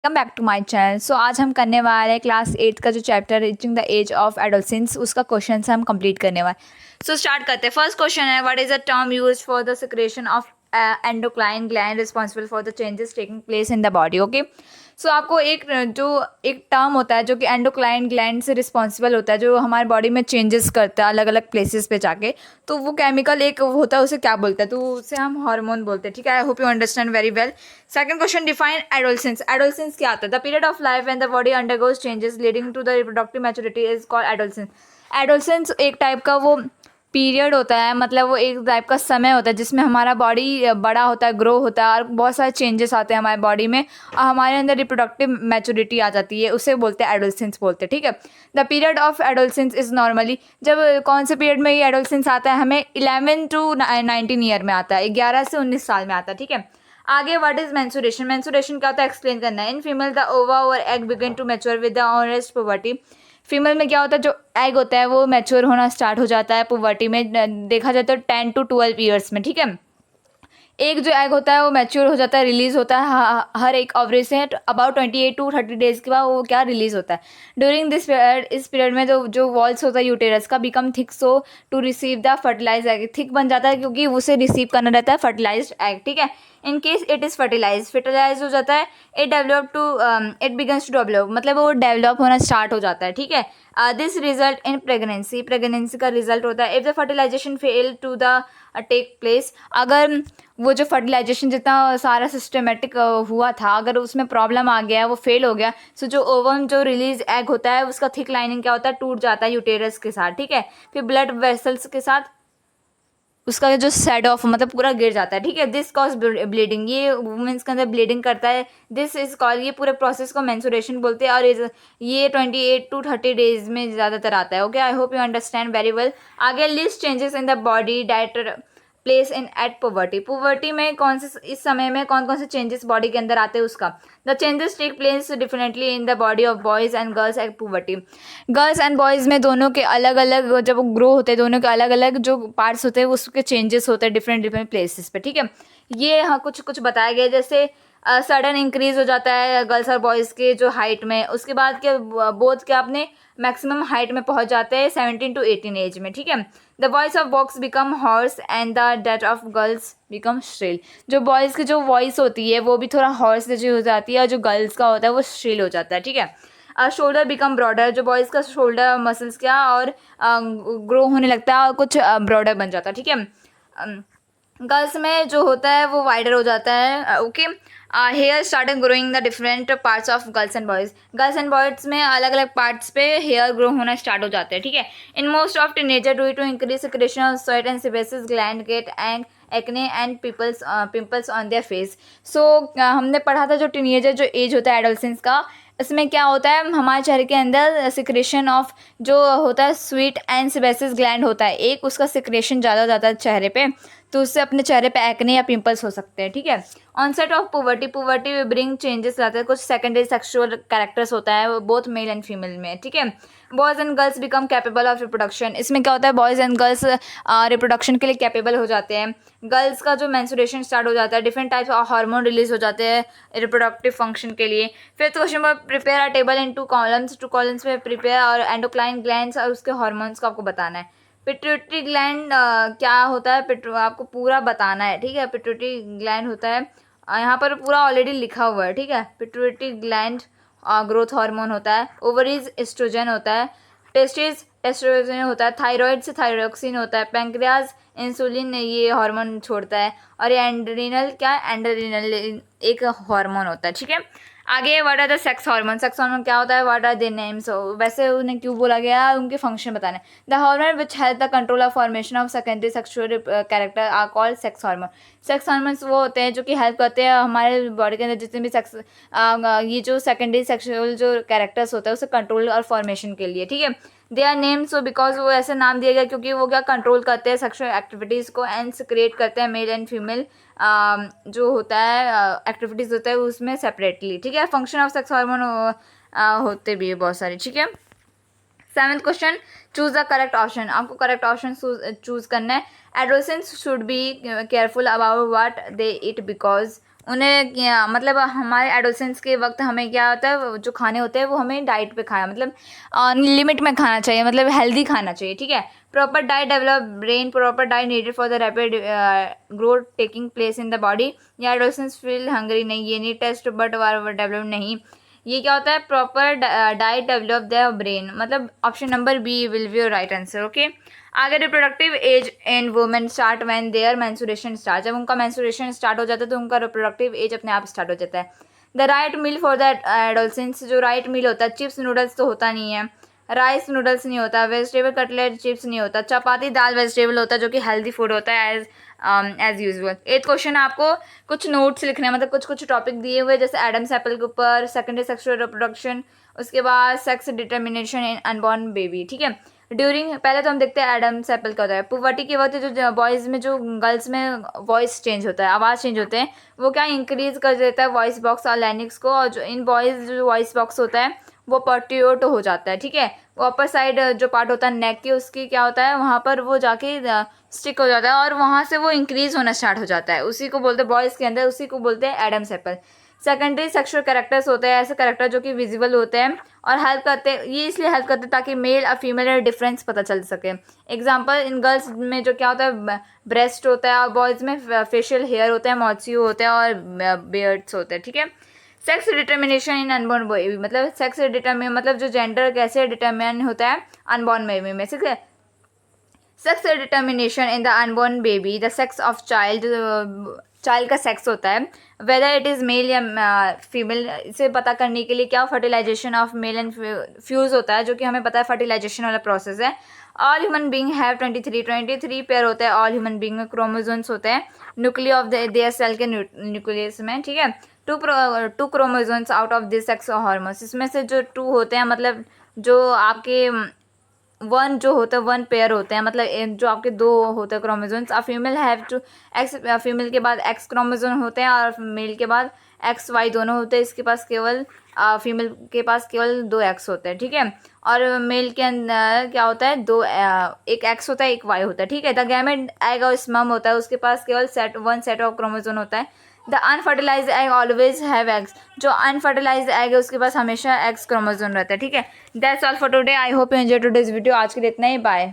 Welcome back to my channel. So आज हम करने वाले हैं क्लास 8 का जो chapter reaching the age of adolescence, उसका क्वेश्चन हम कंप्लीट करने वाले। सो स्टार्ट करते हैं। फर्स्ट क्वेश्चन है, what is the term used for the secretion of endocrine gland responsible for the changes taking place in the body. Okay, so आपको एक term होता है जो कि एंडोक्राइन ग्लैंड से रिस्पॉन्सिबल होता है, जो हमारे बॉडी में चेंजेस करता है अलग अलग प्लेसेस पे जाके। तो वो केमिकल एक होता है, उसे क्या बोलते हैं? तो उसे हम हार्मोन बोलते हैं। ठीक है, I hope you understand very well. Second question, define adolescence. Adolescence क्या होता है? The period of life when the body undergoes changes leading to the reproductive maturity is called adolescence. Adolescence एक टाइप का वो पीरियड होता है, मतलब वो एक टाइप का समय होता है जिसमें हमारा बॉडी बड़ा होता है, ग्रो होता है और बहुत सारे चेंजेस आते हैं हमारे बॉडी में और हमारे अंदर रिप्रोडक्टिव मैच्योरिटी आ जाती है, उसे बोलते हैं एडोलसेंस बोलते हैं। ठीक है, the period of adolescence is normally, जब कौन से पीरियड में ये एडोलसेंस आता है? हमें 11 टू 19 ईयर में आता है, 11 से 19 साल में आता है। ठीक है, आगे व्हाट इज मेंस्ट्रुएशन। मेंस्ट्रुएशन क्या होता है, एक्सप्लेन करना है। इन फीमेल द ओवा और egg begin to mature with the onset puberty. Female में क्या होता है, जो एग होता है वो मैच्योर होना स्टार्ट हो जाता है पुबर्टी में, देखा जाए तो 10 टू 12 ईयर्स में। ठीक है, एक जो एग होता है वो मैच्योर हो जाता है, रिलीज होता है हर एक ovary say about 28 to 30 days के बाद वो क्या रिलीज होता है। ड्यूरिंग दिस पीरियड, इस पीरियड में जो वॉल्स होता है यूटेरस का become thick so to receive the fertilise egg. Thick बन जाता है क्योंकि उसे रिसीव करना रहता है फर्टिलाइज एग। ठीक है, in case it is fertilise हो जाता है, इट बिगन्स टू डेवलप, मतलब वो डेवलप होना स्टार्ट हो जाता है। ठीक है, this result in pregnancy. Pregnancy का रिजल्ट होता है if the fertilisation fail to the take place. अगर वो जो फर्टिलाइजेशन जितना सारा सिस्टमेटिक हुआ था, अगर उसमें प्रॉब्लम आ गया, वो फेल हो गया, सो जो ओवम जो रिलीज एग होता है उसका थिक लाइनिंग क्या होता है, टूट जाता है यूटेरस के साथ। ठीक है, फिर ब्लड वेसल्स के साथ उसका जो सेड ऑफ मतलब पूरा गिर जाता है। ठीक है, दिस कॉज ब्लीडिंग, ये वुमेन्स के अंदर ब्लीडिंग करता है। दिस इज कॉल, ये पूरे प्रोसेस को मेंस्ट्रुएशन बोलते हैं और ये 28 टू 30 डेज में ज़्यादातर आता है। Okay, I hope you understand very well. आगे list changes in the body diet place in at puberty. Puberty में कौन से, इस समय में कौन कौन से चेंजेस बॉडी के अंदर आते हैं उसका। The changes take place differently in the body of boys and girls at puberty. Girls and boys में दोनों के अलग अलग, जब वो ग्रो होते हैं दोनों के अलग अलग जो पार्ट्स होते हैं उसके चेंजेस होते हैं डिफरेंट डिफरेंट प्लेसेस पे। ठीक है, ये हाँ कुछ कुछ बताया गया, जैसे सडन इंक्रीज हो जाता है गर्ल्स और बॉयज़ के जो हाइट में, उसके बाद के बोथ के अपने मैक्सिमम हाइट में पहुंच जाते हैं 17 टू 18 एज में। ठीक है, the voice of box become hoarse and the date of girls become shrill. जो बॉयज़ की जो वॉइस होती है वो भी थोड़ा हॉर्स जैसी हो जाती है और जो गर्ल्स का होता है वो श्रिल हो जाता है। ठीक है, शोल्डर बिकम ब्रॉडर, जो बॉयज़ का शोल्डर मसल्स क्या और ग्रो होने लगता है और कुछ ब्रॉडर बन जाता है। ठीक है, गर्ल्स में जो होता है वो वाइडर हो जाता है। Okay, hair started growing the different parts of girls and boys. Girls and boys में अलग अलग पार्ट्स पे हेयर ग्रो होना स्टार्ट हो जाते हैं। ठीक है, in most of teenager due to increase secretion of sweat and sebaceous gland get and acne and pimples on their face. So हमने पढ़ा था जो टीनेजर जो एज होता है एडोलसेंस का, इसमें क्या होता है, हमारे चेहरे के अंदर सिक्रेशन ऑफ जो होता है स्वीट एंड सेबेसिस ग्लैंड होता है, एक उसका सिक्रेशन ज़्यादा हो जाता है चेहरे पे, तो उससे अपने चेहरे पे एक्ने या पिंपल्स हो सकते हैं। ठीक है, onset of puberty, puberty bring changes लाते हैं, कुछ सेकेंडरी सेक्सुअल कैरेक्टर्स होता है बोथ मेल एंड फीमेल में। ठीक है, boys and girls become capable of reproduction. इसमें क्या होता है, बॉयज़ एंड गर्ल्स रिप्रोडक्शन के लिए कैपेबल हो जाते हैं। गर्ल्स का जो मेंस्ट्रुएशन स्टार्ट हो जाता है, different types of hormone release हो जाते हैं रिप्रोडक्टिव फंक्शन के लिए। फिफ्थ क्वेश्चन पर prepare a table in two columns में प्रिपेयर और एंडोक्राइन ग्लैंड्स और उसके हार्मोन्स को आपको बताना है। पिट्यूटरी ग्लैंड क्या होता है, आपको पूरा बताना है। ठीक है, पिट्यूटरी ग्लैंड होता है, यहाँ पर पूरा ऑलरेडी लिखा हुआ है। ठीक है, पिट्यूटरी ग्लैंड ग्रोथ हार्मोन होता है, ओवरीज एस्ट्रोजन होता है, टेस्टिस एस्ट्रोजन होता है, थायराइड से थायरोक्सिन होता है, पैंक्रियाज इंसुलिन ये हार्मोन छोड़ता है और ये एंड्रीनल क्या, एंड्रीनल एक हार्मोन होता है। ठीक है, आगे what are the sex hormone. Sex hormone क्या होता है, व्हाट आर देयर नेम्स, वैसे उन्हें क्यों बोला गया, उनके फंक्शन बताने। The hormone which help the control of formation of secondary sexual character are called sex hormone. Sex hormones वो होते हैं जो कि हेल्प करते हैं हमारे बॉडी के अंदर जितने भी सेक्स ये जो सेकेंडरी सेक्सुअल जो कैरेक्टर्स होता है उसे कंट्रोल और फॉर्मेशन के लिए। ठीक है, they are name so because वो ऐसे नाम दिया गया क्योंकि वो क्या कंट्रोल करते हैं सेक्सुअल एक्टिविटीज़ को एंड क्रिएट करते हैं मेल एंड फीमेल जो होता है एक्टिविटीज़ होता है उसमें सेपरेटली। ठीक है, फंक्शन ऑफ सेक्स हार्मोन होते भी है बहुत सारे। ठीक है, seventh question, choose the correct option. आपको करेक्ट ऑप्शन चूज करना है। Adolescents should be careful about what they eat because उन्हें मतलब हमारे एडोसेंस के वक्त हमें क्या होता है, जो खाने होते हैं वो हमें डाइट पे खाया, मतलब लिमिट में खाना चाहिए, मतलब हेल्दी खाना चाहिए, ठीक है। Proper diet develop brain, proper diet needed for the rapid growth taking place in the body. या एडोसेंस फील हंग्री नहीं, ये नहीं टेस्ट बट डेवलप नहीं, ये क्या होता है, proper diet develop the brain, मतलब option number B will be your right answer. Okay, आगे reproductive age in women start when their menstruation start, जब उनका मेंस्ट्रुएशन स्टार्ट हो जाता है तो उनका रिप्रोडक्टिव एज अपने आप स्टार्ट हो जाता है। The right meal for the adolescence, जो राइट मील होता है, चिप्स नूडल्स तो होता नहीं है, राइस नूडल्स नहीं होता, वेजिटेबल कटलेट चिप्स नहीं होता, चपाती दाल वेजिटेबल होता है जो कि हेल्दी फूड होता है एज यूजुअल। एथ क्वेश्चन आपको कुछ नोट्स लिखने हैं, मतलब कुछ कुछ टॉपिक दिए हुए जैसे एडम्स एप्पल के ऊपर, सेकेंडरी सेक्सुअल रिप्रोडक्शन, उसके बाद सेक्स डिटर्मिनेशन इन अनबॉर्न बेबी, ठीक है। ड्यूरिंग, पहले तो हम देखते हैं एडम्स एप्पल का होता है, पुबर्टी के वक्त जो बॉयज़ में, जो गर्ल्स में वॉइस चेंज होता है, आवाज़ चेंज होते हैं, वो क्या इंक्रीज कर देता है वॉइस बॉक्स और लैनिक्स को, और जो इन बॉयज़ जो वॉइस बॉक्स होता है वो पर्टियोट हो जाता है, ठीक है। वो अपर साइड जो पार्ट होता है नेक की, उसकी क्या होता है, वहाँ पर वो जाके स्टिक हो जाता है और वहाँ से वो इंक्रीज होना स्टार्ट हो जाता है, उसी को बोलते हैं बॉयज़ के अंदर, उसी को बोलते हैं Adam's apple. Secondary sexual characters होते हैं, ऐसे कैरेक्टर जो कि विजिबल होते हैं और हेल्प करते हैं, ये इसलिए हेल्प करते हैं ताकि मेल और फीमेल डिफरेंस पता चल सके। एग्जांपल, इन गर्ल्स में जो क्या होता है, ब्रेस्ट होता है, और बॉयज़ में फेशियल हेयर होता है, मॉल्सियो होते हैं और बियर्ड्स होते हैं, ठीक है। सेक्स डिटर्मिनेशन इन अनबॉर्न बेबी, मतलब सेक्स डिटर्मिन, मतलब जो जेंडर कैसे डिटर्मिन होता है अनबॉर्न बेबी में, ठीक है। Sex determination in the unborn baby, the sex of child, child का सेक्स होता है, वेदर इट इज़ मेल या फीमेल, इसे पता करने के लिए क्या fertilization of male and fuse होता है, जो कि हमें पता है फर्टिलाइजेशन वाला प्रोसेस है। All human being have 23 pair होता है, ऑल ह्यूमन बींग में क्रोमोजोन्स होते हैं न्यूक्लियर ऑफ देयर सेल के न्यूक्लियस में, ठीक है। Two chromosomes out of this sex hormones, इसमें से जो 2 होते हैं, मतलब जो आपके 1 जो होता है 1 पेयर होते हैं, मतलब जो आपके 2 होते हैं chromosomes. A female have two X, female के बाद एक्स क्रोमोजोन होते हैं और मेल के बाद एक्स वाई दोनों होते हैं, इसके पास केवल फीमेल के पास केवल 2 एक्स होते हैं, ठीक है। और मेल के अंदर क्या होता है, 2 एक एक्स होता है, एक वाई होता है, ठीक है। द गैमेट एग और स्पर्म होता है, उसके पास केवल 1 सेट ऑफ क्रोमोजोन होता है। The unfertilize egg always have eggs, जो अनफर्टिलाइज एग है उसके पास हमेशा एक्स क्रोमोजोन रहता है, ठीक है। That's all for today, I hope you enjoy today's video. आज के लिए इतना ही, बाय।